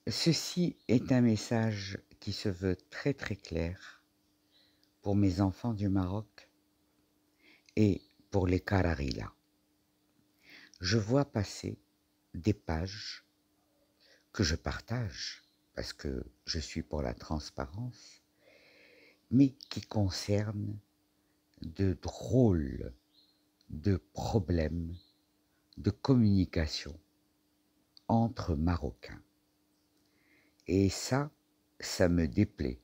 Ceci est un message qui se veut très, très clair pour mes enfants du Maroc et pour les Kararila. Je vois passer des pages que je partage parce que je suis pour la transparence, mais qui concernent de drôles de problèmes de communication entre Marocains. Et ça me déplaît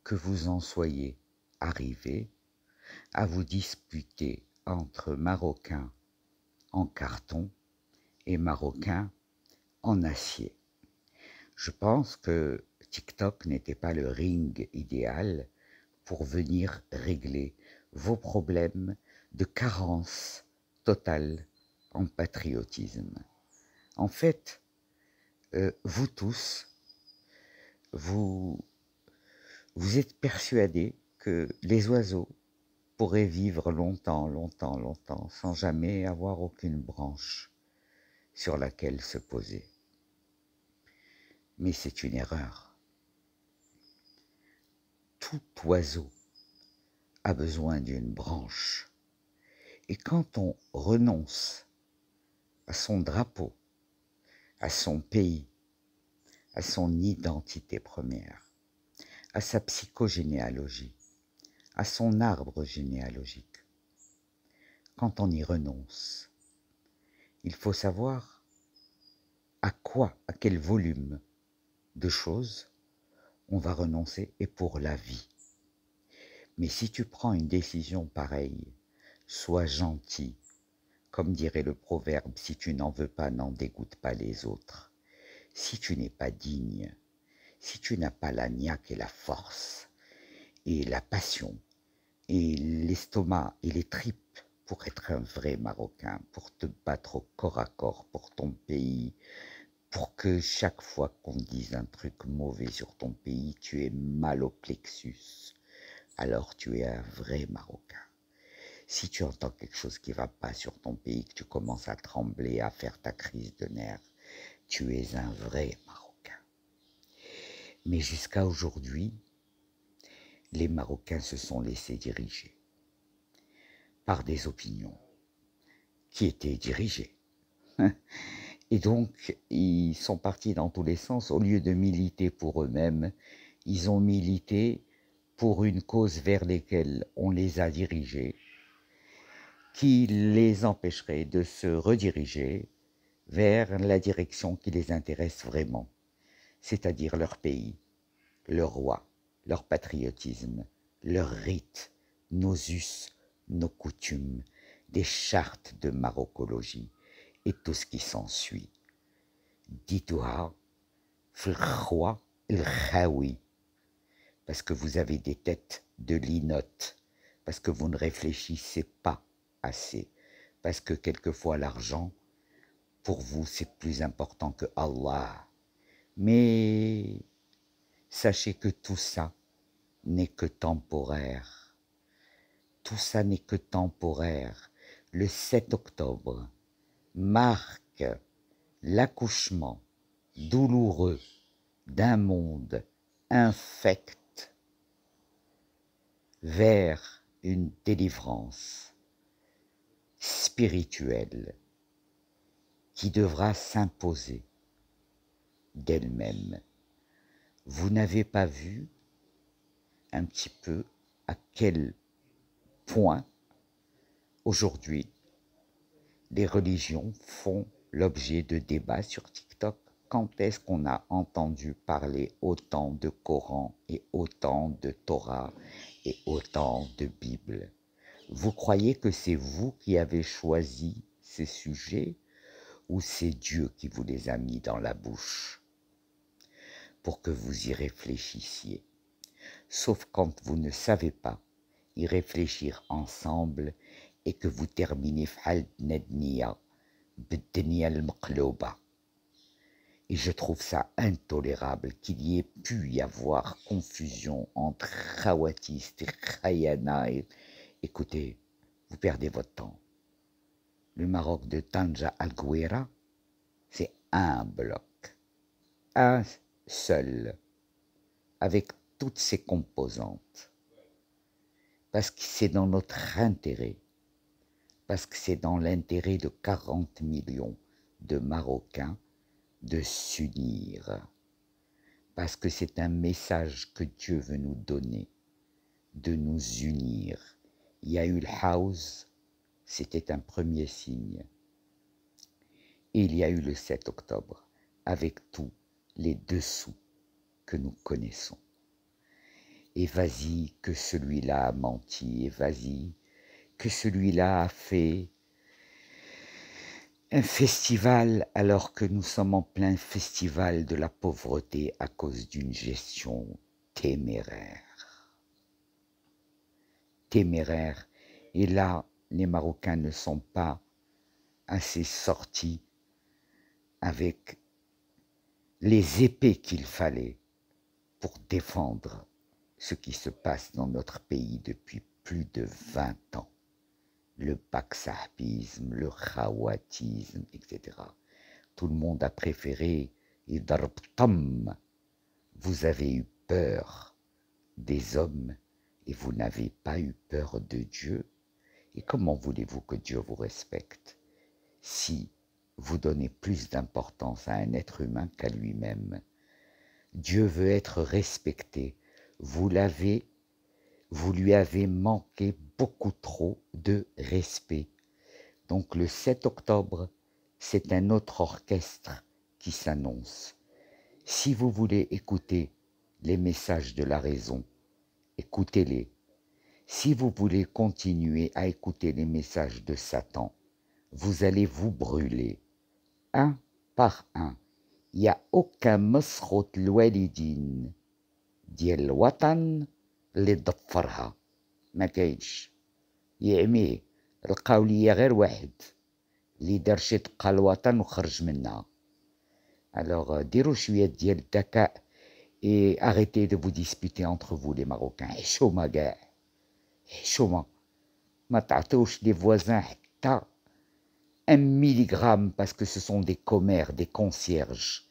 que vous en soyez arrivés à vous disputer entre Marocains en carton et Marocains en acier. Je pense que TikTok n'était pas le ring idéal pour venir régler vos problèmes de carence totale en patriotisme. En fait, vous tous, vous, vous êtes persuadés que les oiseaux pourraient vivre longtemps, longtemps, longtemps, sans jamais avoir aucune branche sur laquelle se poser. Mais c'est une erreur. Tout oiseau a besoin d'une branche. Et quand on renonce à son drapeau, à son pays, à son identité première, à sa psychogénéalogie, à son arbre généalogique, quand on y renonce, il faut savoir à quoi, à quel volume de choses on va renoncer et pour la vie. Mais si tu prends une décision pareille, sois gentil. Comme dirait le proverbe, si tu n'en veux pas, n'en dégoûte pas les autres. Si tu n'es pas digne, si tu n'as pas la niaque et la force, et la passion, et l'estomac et les tripes pour être un vrai Marocain, pour te battre au corps à corps pour ton pays, pour que chaque fois qu'on dise un truc mauvais sur ton pays, tu aies mal au plexus, alors tu es un vrai Marocain. Si tu entends quelque chose qui ne va pas sur ton pays, que tu commences à trembler, à faire ta crise de nerfs, tu es un vrai Marocain. Mais jusqu'à aujourd'hui, les Marocains se sont laissés diriger par des opinions qui étaient dirigées. Et donc, ils sont partis dans tous les sens. Au lieu de militer pour eux-mêmes, ils ont milité pour une cause vers laquelle on les a dirigés, qui les empêcherait de se rediriger vers la direction qui les intéresse vraiment, c'est-à-dire leur pays, leur roi, leur patriotisme, leurs rites, nos us, nos coutumes, des chartes de marocologie et tout ce qui s'ensuit. Dites-toi, Frwa el Khawi, parce que vous avez des têtes de linotte, parce que vous ne réfléchissez pas assez, parce que quelquefois l'argent, pour vous, c'est plus important que Allah. Mais sachez que tout ça n'est que temporaire. Tout ça n'est que temporaire. Le 7 octobre marque l'accouchement douloureux d'un monde infect vers une délivrance spirituelle qui devra s'imposer d'elle-même. Vous n'avez pas vu un petit peu à quel point aujourd'hui les religions font l'objet de débats sur TikTok. Quand est-ce qu'on a entendu parler autant de Coran et autant de Torah et autant de Bible? Vous croyez que c'est vous qui avez choisi ces sujets ou c'est Dieu qui vous les a mis dans la bouche pour que vous y réfléchissiez? Sauf quand vous ne savez pas y réfléchir ensemble et que vous terminez f'al nedniya b'dniya al-maqlouba. Et je trouve ça intolérable qu'il y ait pu y avoir confusion entre khawatistes et khayana. Écoutez, vous perdez votre temps. Le Maroc de Tanja Al-Ghouira, c'est un bloc. un seul, avec toutes ses composantes, parce que c'est dans notre intérêt, parce que c'est dans l'intérêt de 40 millions de Marocains de s'unir, parce que c'est un message que Dieu veut nous donner, de nous unir. Il y a eu le house, c'était un premier signe. Et il y a eu le 7 octobre, avec tous les dessous que nous connaissons. Et vas-y que celui-là a menti, et vas-y que celui-là a fait un festival alors que nous sommes en plein festival de la pauvreté à cause d'une gestion téméraire. Téméraire. Et là, les Marocains ne sont pas assez sortis avec les épées qu'il fallait pour défendre ce qui se passe dans notre pays depuis plus de 20 ans. Le baksahabisme, le khawatisme, etc. Tout le monde a préféré Idarbtam. Vous avez eu peur des hommes et vous n'avez pas eu peur de Dieu. Et comment voulez-vous que Dieu vous respecte si vous donnez plus d'importance à un être humain qu'à lui-même? Dieu veut être respecté. Vous lui avez manqué beaucoup trop de respect. Donc le 7 octobre, c'est un autre orchestre qui s'annonce. Si vous voulez écouter les messages de la raison, écoutez-les. Si vous voulez continuer à écouter les messages de Satan, vous allez vous brûler, un par un. Il n'y a aucun مسخط الوالدين ديال الوطن اللي ضفرها ما كاينش يعميه لقاو ليا غير واحد اللي دار شي طقه الوطن وخرج منها. Alors ديروا شويه ديال الذكاء et arrêtez de vous disputer entre vous les Marocains. حشومه كاع حشومه ما تعطيوش les voisins حتى 1 milligramme parce que ce sont des commères, des concierges.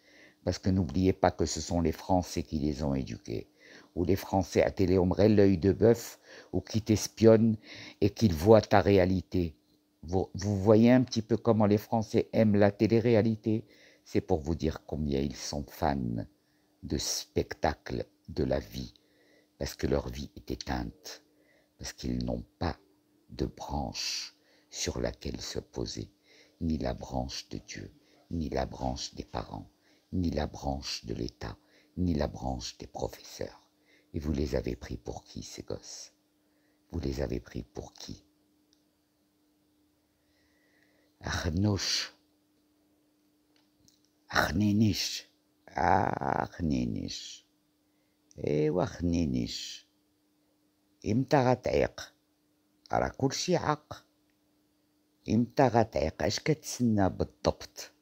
Parce que n'oubliez pas que ce sont les Français qui les ont éduqués. Ou les Français à télé ombrel l'œil de bœuf, ou qui t'espionnent et qu'ils voient ta réalité. Vous voyez un petit peu comment les Français aiment la télé-réalité? C'est pour vous dire combien ils sont fans de spectacles de la vie. Parce que leur vie est éteinte. Parce qu'ils n'ont pas de branche sur laquelle se poser. Ni la branche de Dieu, ni la branche des parents, ni la branche de l'État, ni la branche des professeurs. Et vous les avez pris pour qui, ces gosses? Vous les avez pris pour qui? Achnouch, achninish, achninish, ايوا خنينيش امتى غتعيق؟ راه كلشي عاق. امتى غتعيق؟ اش كتسنى بالضبط؟